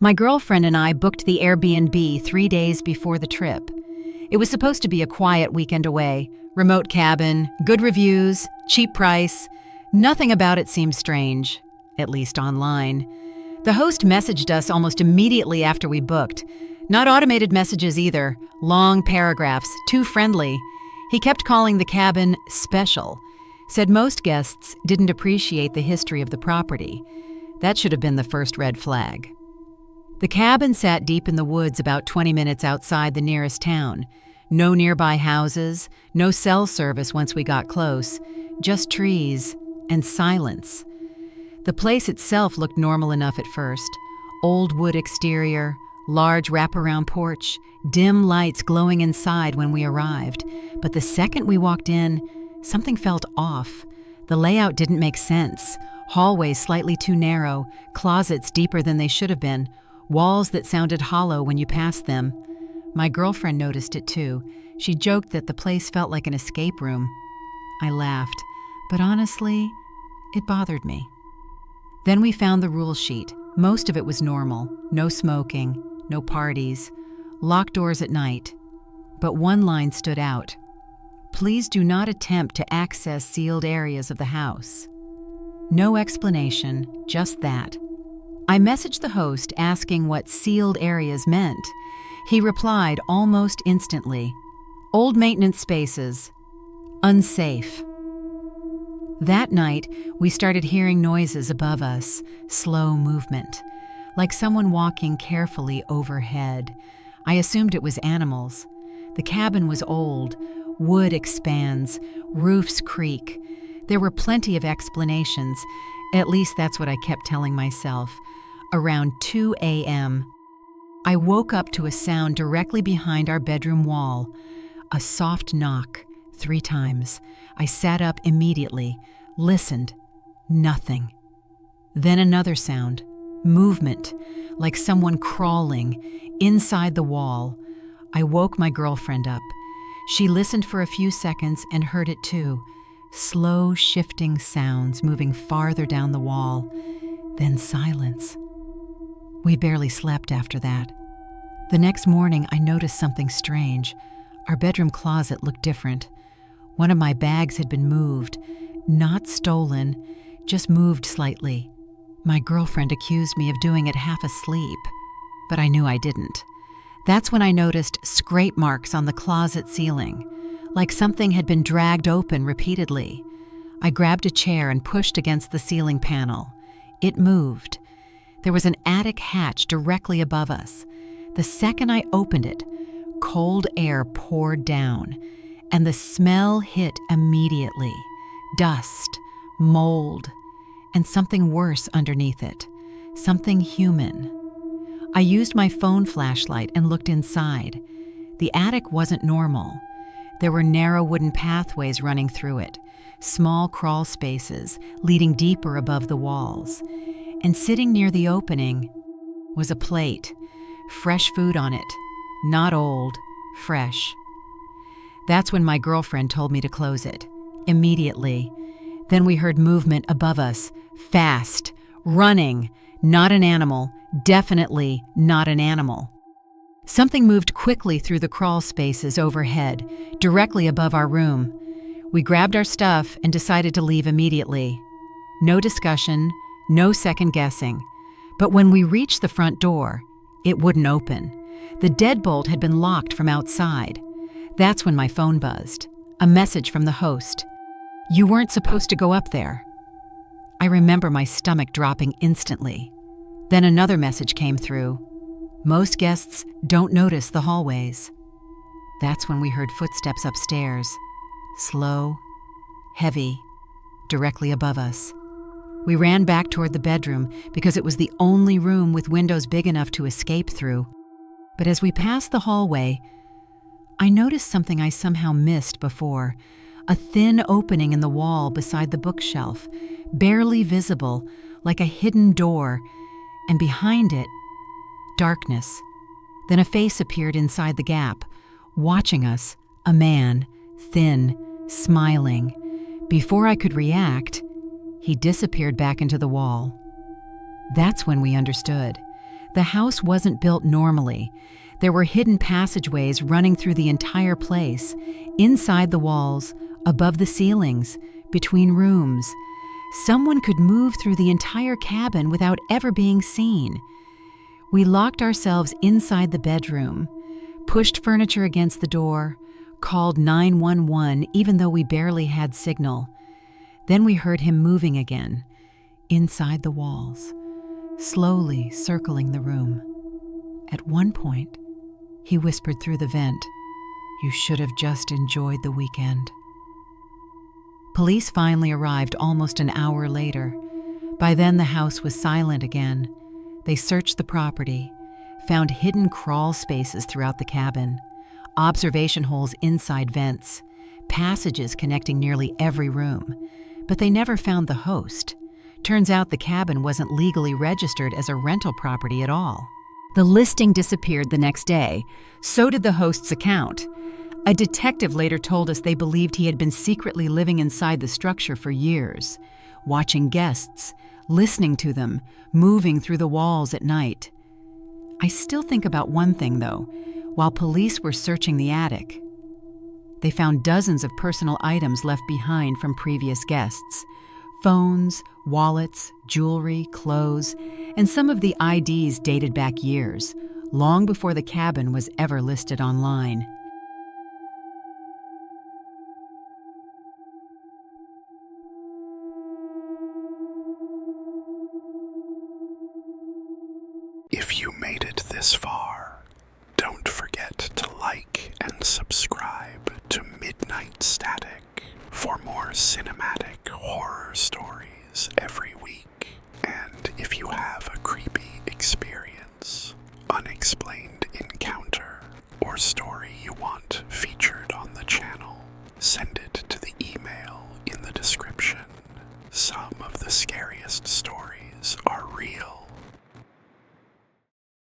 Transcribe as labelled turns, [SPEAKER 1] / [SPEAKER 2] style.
[SPEAKER 1] My girlfriend and I booked the Airbnb 3 days before the trip. It was supposed to be a quiet weekend away, remote cabin, good reviews, cheap price. Nothing about it seemed strange, at least online. The host messaged us almost immediately after we booked. Not automated messages either, long paragraphs, too friendly. He kept calling the cabin special. Said most guests didn't appreciate the history of the property. That should have been the first red flag. The cabin sat deep in the woods about 20 minutes outside the nearest town. No nearby houses, no cell service once we got close, just trees and silence. The place itself looked normal enough at first. Old wood exterior, large wraparound porch, dim lights glowing inside when we arrived. But the second we walked in, something felt off. The layout didn't make sense. Hallways slightly too narrow, closets deeper than they should have been, walls that sounded hollow when you passed them. My girlfriend noticed it too. She joked that the place felt like an escape room. I laughed, but honestly, it bothered me. Then we found the rule sheet. Most of it was normal. No smoking, no parties, locked doors at night. But one line stood out. Please do not attempt to access sealed areas of the house. No explanation, just that. I messaged the host asking what sealed areas meant. He replied almost instantly, old maintenance spaces, unsafe. That night, we started hearing noises above us, slow movement, like someone walking carefully overhead. I assumed it was animals. The cabin was old, wood expands, roofs creak. There were plenty of explanations, at least that's what I kept telling myself. Around 2 a.m., I woke up to a sound directly behind our bedroom wall. A soft knock, 3 times. I sat up immediately, listened. Nothing. Then another sound, movement, like someone crawling, inside the wall. I woke my girlfriend up. She listened for a few seconds and heard it too. Slow, shifting sounds moving farther down the wall. Then silence. We barely slept after that. The next morning, I noticed something strange. Our bedroom closet looked different. One of my bags had been moved. Not stolen, just moved slightly. My girlfriend accused me of doing it half asleep, but I knew I didn't. That's when I noticed scrape marks on the closet ceiling, like something had been dragged open repeatedly. I grabbed a chair and pushed against the ceiling panel. It moved. There was an attic hatch directly above us. The second I opened it, cold air poured down, and the smell hit immediately. Dust, mold, and something worse underneath it. Something human. I used my phone flashlight and looked inside. The attic wasn't normal. There were narrow wooden pathways running through it, small crawl spaces leading deeper above the walls. And sitting near the opening was a plate, fresh food on it, not old, fresh. That's when my girlfriend told me to close it, immediately. Then we heard movement above us, fast, running, not an animal, definitely not an animal. Something moved quickly through the crawl spaces overhead, directly above our room. We grabbed our stuff and decided to leave immediately. No discussion, no second guessing. But when we reached the front door, it wouldn't open. The deadbolt had been locked from outside. That's when my phone buzzed. A message from the host. You weren't supposed to go up there. I remember my stomach dropping instantly. Then another message came through. Most guests don't notice the hallways. That's when we heard footsteps upstairs. Slow, heavy, directly above us. We ran back toward the bedroom because it was the only room with windows big enough to escape through. But as we passed the hallway, I noticed something I somehow missed before. A thin opening in the wall beside the bookshelf, barely visible, like a hidden door, and behind it, darkness. Then a face appeared inside the gap, watching us, a man, thin, smiling. Before I could react, he disappeared back into the wall. That's when we understood. The house wasn't built normally. There were hidden passageways running through the entire place, inside the walls, above the ceilings, between rooms. Someone could move through the entire cabin without ever being seen. We locked ourselves inside the bedroom, pushed furniture against the door, called 911 even though we barely had signal. Then we heard him moving again, inside the walls, slowly circling the room. At one point, he whispered through the vent, "You should have just enjoyed the weekend." Police finally arrived almost an hour later. By then, the house was silent again. They searched the property, found hidden crawl spaces throughout the cabin, observation holes inside vents, passages connecting nearly every room. But they never found the host. Turns out the cabin wasn't legally registered as a rental property at all. The listing disappeared the next day. So did the host's account. A detective later told us they believed he had been secretly living inside the structure for years, watching guests, listening to them, moving through the walls at night. I still think about one thing, though. While police were searching the attic, they found dozens of personal items left behind from previous guests. Phones, wallets, jewelry, clothes, and some of the IDs dated back years, long before the cabin was ever listed online.
[SPEAKER 2] If you made it this far, don't forget to like and subscribe to Midnight Static for more cinematic horror stories every week. And if you have a creepy experience, unexplained encounter, or story you want featured on the channel, send it to the email in the description. Some of the scariest stories are real